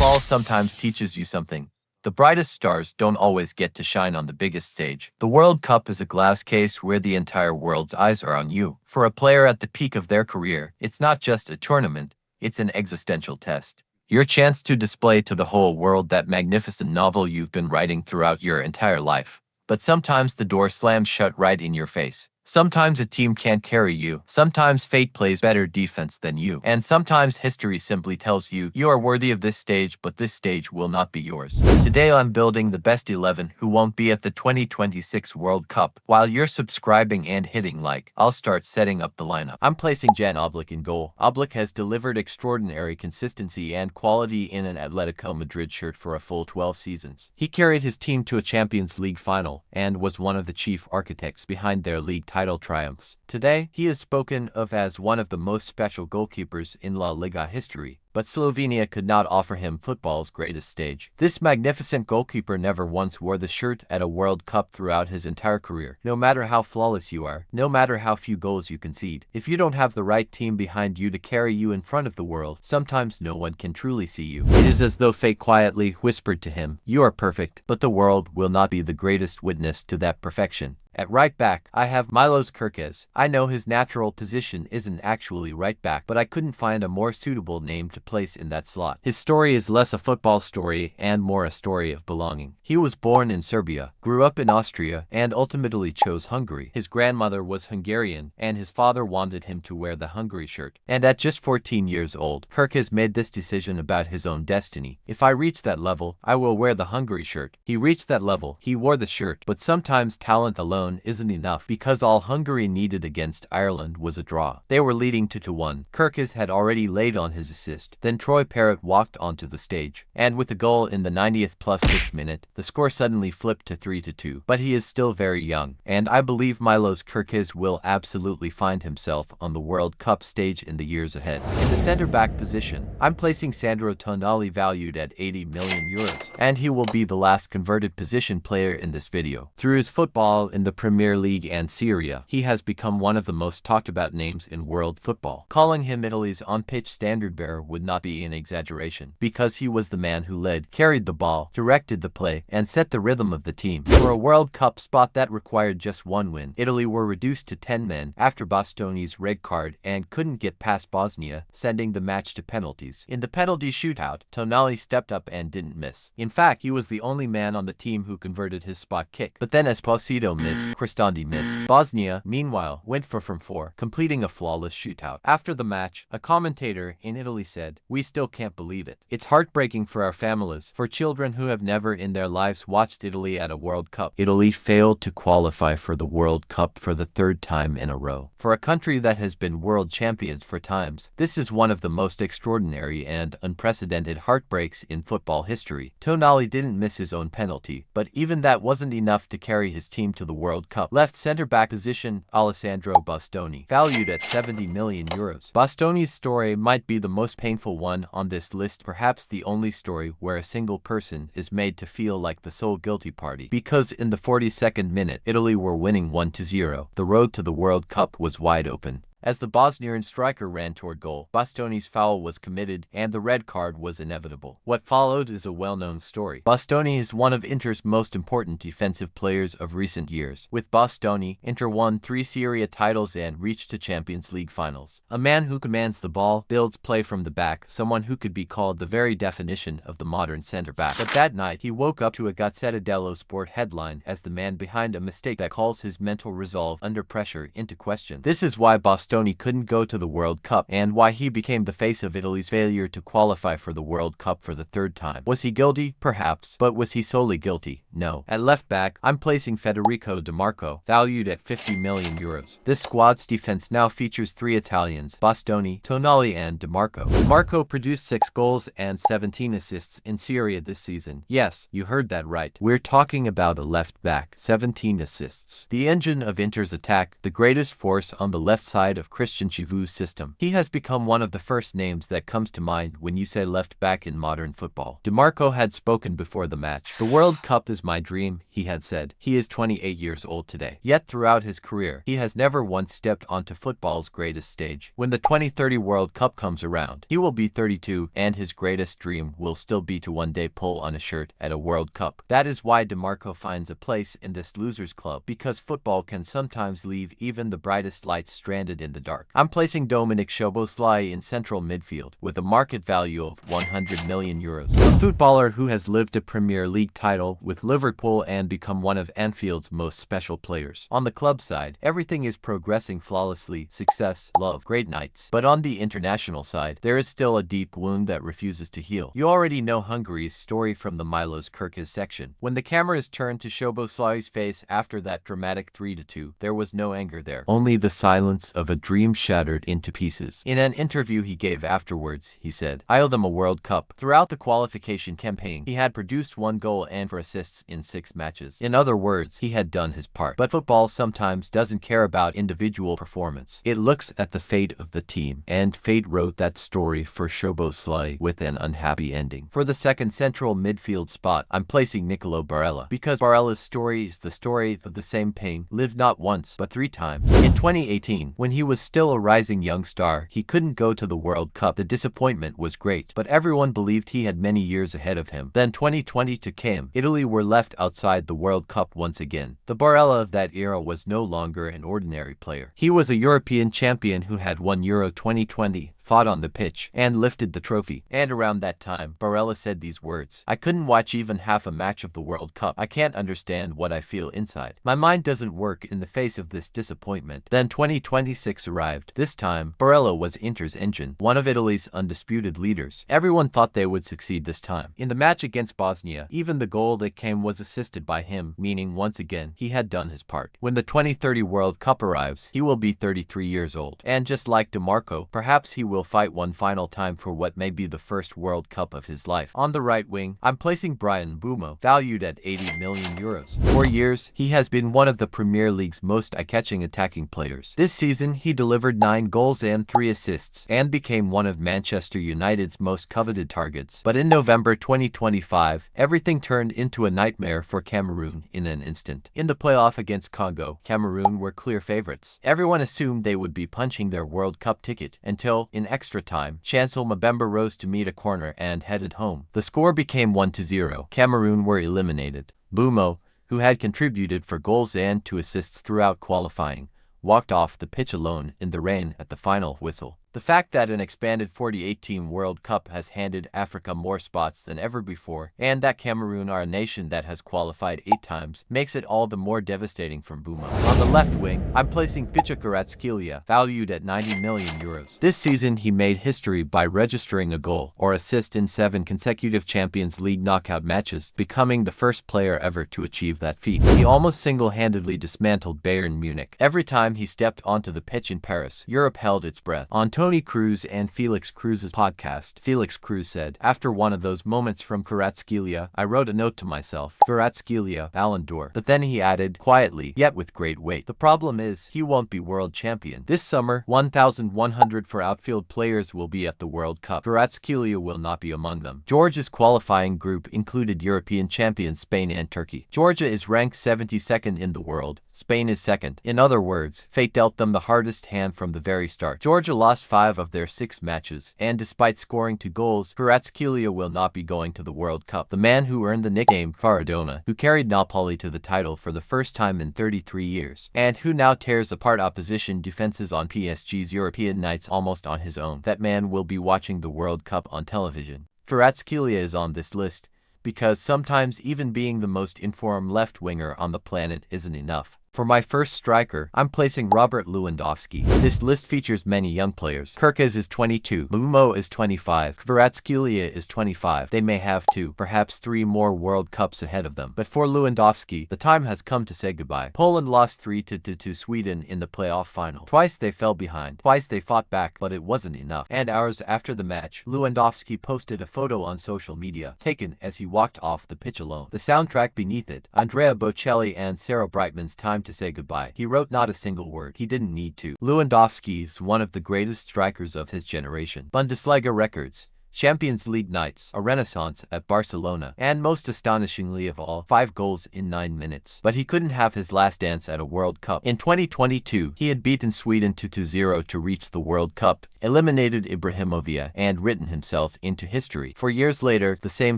Football sometimes teaches you something. The brightest stars don't always get to shine on the biggest stage. The World Cup is a glass case where the entire world's eyes are on you. For a player at the peak of their career, it's not just a tournament, it's an existential test. Your chance to display to the whole world that magnificent novel you've been writing throughout your entire life. But sometimes the door slams shut right in your face. Sometimes a team can't carry you. Sometimes fate plays better defense than you. And sometimes history simply tells you you are worthy of this stage, but this stage will not be yours. Today I'm building the best 11 who won't be at the 2026 World Cup. While you're subscribing and hitting like, I'll start setting up the lineup. I'm placing Jan Oblak in goal. Oblak has delivered extraordinary consistency and quality in an Atletico Madrid shirt for a full 12 seasons. He carried his team to a Champions League final and was one of the chief architects behind their league title triumphs. Today, he is spoken of as one of the most special goalkeepers in La Liga history, but Slovenia could not offer him football's greatest stage. This magnificent goalkeeper never once wore the shirt at a World Cup throughout his entire career. No matter how flawless you are, no matter how few goals you concede, if you don't have the right team behind you to carry you in front of the world, sometimes no one can truly see you. It is as though fate quietly whispered to him, "You are perfect, but the world will not be the greatest witness to that perfection." At right back, I have Milos Kerkez. I know his natural position isn't actually right back, but I couldn't find a more suitable name to place in that slot. His story is less a football story and more a story of belonging. He was born in Serbia, grew up in Austria, and ultimately chose Hungary. His grandmother was Hungarian, and his father wanted him to wear the Hungary shirt. And at just 14 years old, Kerkez made this decision about his own destiny. If I reach that level, I will wear the Hungary shirt. He reached that level. He wore the shirt, but sometimes talent alone isn't enough, because all Hungary needed against Ireland was a draw. They were leading 2-1. Kerkez had already laid on his assist. Then Troy Parrott walked onto the stage, and with a goal in the 90th plus 6 minute, the score suddenly flipped to 3-2. But he is still very young, and I believe Milos Kerkez will absolutely find himself on the World Cup stage in the years ahead. In the center-back position, I'm placing Sandro Tonali, valued at 80 million euros, and he will be the last converted position player in this video. Through his football in the Premier League and Serie, he has become one of the most talked about names in world football. Calling him Italy's on-pitch standard-bearer would not be an exaggeration, because he was the man who led, carried the ball, directed the play, and set the rhythm of the team. For a World Cup spot that required just one win, Italy were reduced to 10 men after Bastoni's red card and couldn't get past Bosnia, sending the match to penalties. In the penalty shootout, Tonali stepped up and didn't miss. In fact, he was the only man on the team who converted his spot kick. But then Esposito missed, Cristante missed. Bosnia, meanwhile, went 4 from 4, completing a flawless shootout. After the match, a commentator in Italy said, "We still can't believe it. It's heartbreaking for our families, for children who have never in their lives watched Italy at a World Cup." Italy failed to qualify for the World Cup for the 3rd time in a row. For a country that has been world champions 4 times, this is one of the most extraordinary and unprecedented heartbreaks in football history. Tonali didn't miss his own penalty, but even that wasn't enough to carry his team to the World Cup. Left center-back position, Alessandro Bastoni, valued at 70 million euros. Bastoni's story might be the most painful one on this list, perhaps the only story where a single person is made to feel like the sole guilty party. Because in the 42nd minute, Italy were winning 1-0. The road to the World Cup was wide open. As the Bosnian striker ran toward goal, Bastoni's foul was committed and the red card was inevitable. What followed is a well-known story. Bastoni is one of Inter's most important defensive players of recent years. With Bastoni, Inter won 3 Serie A titles and reached to Champions League finals. A man who commands the ball, builds play from the back, someone who could be called the very definition of the modern center-back. But that night, he woke up to a Gazzetta dello Sport headline as the man behind a mistake that calls his mental resolve under pressure into question. This is why Bastoni couldn't go to the World Cup, and why he became the face of Italy's failure to qualify for the World Cup for the 3rd time. Was he guilty? Perhaps. But was he solely guilty? No. At left back, I'm placing Federico Di Marco, valued at 50 million euros. This squad's defense now features 3 Italians, Bastoni, Tonali, and Di Marco. Di Marco produced 6 goals and 17 assists in Serie A this season. Yes, you heard that right. We're talking about a left back, 17 assists. The engine of Inter's attack, the greatest force on the left side of Christian Chivu's system. He has become one of the first names that comes to mind when you say left back in modern football. DeMarco had spoken before the match. "The World Cup is my dream," he had said. He is 28 years old today. Yet throughout his career, he has never once stepped onto football's greatest stage. When the 2030 World Cup comes around, he will be 32, and his greatest dream will still be to one day pull on a shirt at a World Cup. That is why DeMarco finds a place in this losers club, because football can sometimes leave even the brightest lights stranded in the dark. I'm placing Dominik Szoboszlai in central midfield with a market value of €100 million. A footballer who has lived a Premier League title with Liverpool and become one of Anfield's most special players. On the club side, everything is progressing flawlessly: success, love, great nights. But on the international side, there is still a deep wound that refuses to heal. You already know Hungary's story from the Milos Kerkez section. When the cameras turned to Szoboszlai's face after that dramatic 3-2, there was no anger there, only the silence of a dream shattered into pieces. In an interview he gave afterwards, he said, "I owe them a World Cup." Throughout the qualification campaign, he had produced 1 goal and 4 assists in 6 matches. In other words, he had done his part. But football sometimes doesn't care about individual performance. It looks at the fate of the team, and fate wrote that story for Szoboszlai with an unhappy ending. For the second central midfield spot, I'm placing Nicolo Barella, because Barella's story is the story of the same pain lived not once, but 3 times. In 2018, when he was still a rising young star, he couldn't go to the World Cup. The disappointment was great, but everyone believed he had many years ahead of him. Then 2022 came. Italy were left outside the World Cup once again. The Barella of that era was no longer an ordinary player. He was a European champion who had won Euro 2020, fought on the pitch, and lifted the trophy. And around that time, Barella said these words: "I couldn't watch even half a match of the World Cup. I can't understand what I feel inside. My mind doesn't work in the face of this disappointment." Then 2026 arrived. This time, Barella was Inter's engine, one of Italy's undisputed leaders. Everyone thought they would succeed this time. In the match against Bosnia, even the goal that came was assisted by him, meaning once again, he had done his part. When the 2030 World Cup arrives, he will be 33 years old. And just like DeMarco, perhaps he will fight one final time for what may be the first World Cup of his life. On the right wing, I'm placing Bryan Mbeumo, valued at €80 million. For years, he has been one of the Premier League's most eye-catching attacking players. This season, he delivered 9 goals and 3 assists, and became one of Manchester United's most coveted targets. But in November 2025, everything turned into a nightmare for Cameroon in an instant. In the playoff against Congo, Cameroon were clear favorites. Everyone assumed they would be punching their World Cup ticket, until, in extra time, Chancel Mbemba rose to meet a corner and headed home. The score became 1-0. Cameroon were eliminated. Mbeumo, who had contributed 4 goals and 2 assists throughout qualifying, walked off the pitch alone in the rain at the final whistle. The fact that an expanded 48-team World Cup has handed Africa more spots than ever before, and that Cameroon are a nation that has qualified 8 times, makes it all the more devastating for Mbeumo. On the left wing, I'm placing Ficha Kvaratskhelia, valued at €90 million. This season, he made history by registering a goal or assist in 7 consecutive Champions League knockout matches, becoming the first player ever to achieve that feat. He almost single-handedly dismantled Bayern Munich. Every time he stepped onto the pitch in Paris, Europe held its breath. On Toni Kroos and Felix Cruz's podcast, Felix Cruz said, "After one of those moments from Kvaratskhelia, I wrote a note to myself, Kvaratskhelia, Ballon d'Or." But then he added, quietly, yet with great weight, "The problem is, he won't be world champion. This summer, 1,104 outfield players will be at the World Cup. Kvaratskhelia will not be among them." Georgia's qualifying group included European champions Spain and Turkey. Georgia is ranked 72nd in the world. Spain is 2nd. In other words, fate dealt them the hardest hand from the very start. Georgia lost 5 of their 6 matches, and despite scoring 2 goals, Kvaratskhelia will not be going to the World Cup. The man who earned the nickname Maradona, who carried Napoli to the title for the first time in 33 years, and who now tears apart opposition defenses on PSG's European nights almost on his own. That man will be watching the World Cup on television. Kvaratskhelia is on this list, because sometimes even being the most informed left winger on the planet isn't enough. For my first striker, I'm placing Robert Lewandowski. This list features many young players. Kerkez is 22, Mbeumo is 25, Kvaratskhelia is 25. They may have 2, perhaps 3 more World Cups ahead of them. But for Lewandowski, the time has come to say goodbye. Poland lost 3-2 to Sweden in the playoff final. Twice they fell behind. Twice they fought back, but it wasn't enough. And hours after the match, Lewandowski posted a photo on social media, taken as he walked off the pitch alone. The soundtrack beneath it, Andrea Bocelli and Sarah Brightman's Time time to say goodbye. He wrote not a single word. He didn't need to. Lewandowski is one of the greatest strikers of his generation. Bundesliga records, Champions League nights, a renaissance at Barcelona, and most astonishingly of all, 5 goals in 9 minutes. But he couldn't have his last dance at a World Cup. In 2022, he had beaten Sweden 2-0 to reach the World Cup, eliminated Ibrahimovic, and written himself into history. 4 years later, the same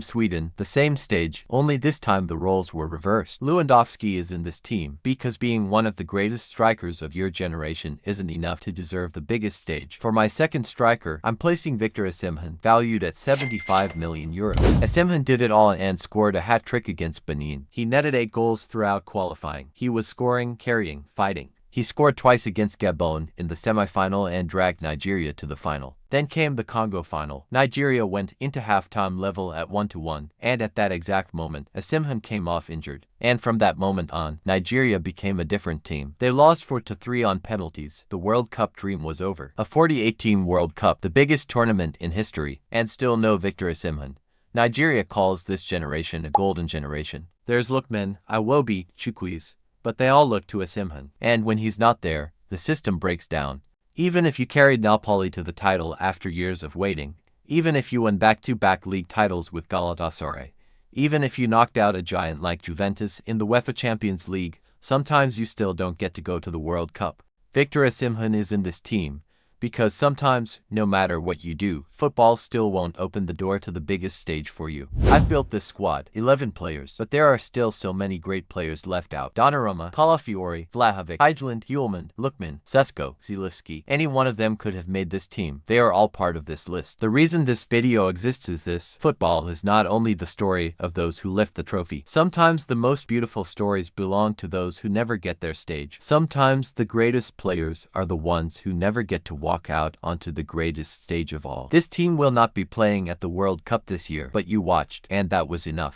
Sweden, the same stage, only this time the roles were reversed. Lewandowski is in this team because being one of the greatest strikers of your generation isn't enough to deserve the biggest stage. For my second striker, I'm placing Victor Osimhen, valued at 75 million euros. Osimhen did it all and scored a hat-trick against Benin. He netted 8 goals throughout qualifying. He was scoring, carrying, fighting. He scored twice against Gabon in the semi-final and dragged Nigeria to the final. Then came the Congo final. Nigeria went into halftime level at 1-1, and at that exact moment, Osimhen came off injured. And from that moment on, Nigeria became a different team. They lost 4-3 on penalties. The World Cup dream was over. A 48-team World Cup, the biggest tournament in history, and still no Victor Osimhen. Nigeria calls this generation a golden generation. There's Lookman, Iwobi, Chukwueze, but they all look to Osimhen. And when he's not there, the system breaks down. Even if you carried Napoli to the title after years of waiting, even if you won back-to-back league titles with Galatasaray, even if you knocked out a giant like Juventus in the UEFA Champions League, sometimes you still don't get to go to the World Cup. Victor Osimhen is in this team, because sometimes, no matter what you do, football still won't open the door to the biggest stage for you. I've built this squad, 11 players, but there are still so many great players left out. Donnarumma, Calafiori, Vlahovic, Hijlund, Hjulmand, Lookman, Sesko, Zilewski. Any one of them could have made this team. They are all part of this list. The reason this video exists is this: football is not only the story of those who lift the trophy. Sometimes the most beautiful stories belong to those who never get their stage. Sometimes the greatest players are the ones who never get to walk out onto the greatest stage of all. This team will not be playing at the World Cup this year, but you watched, and that was enough.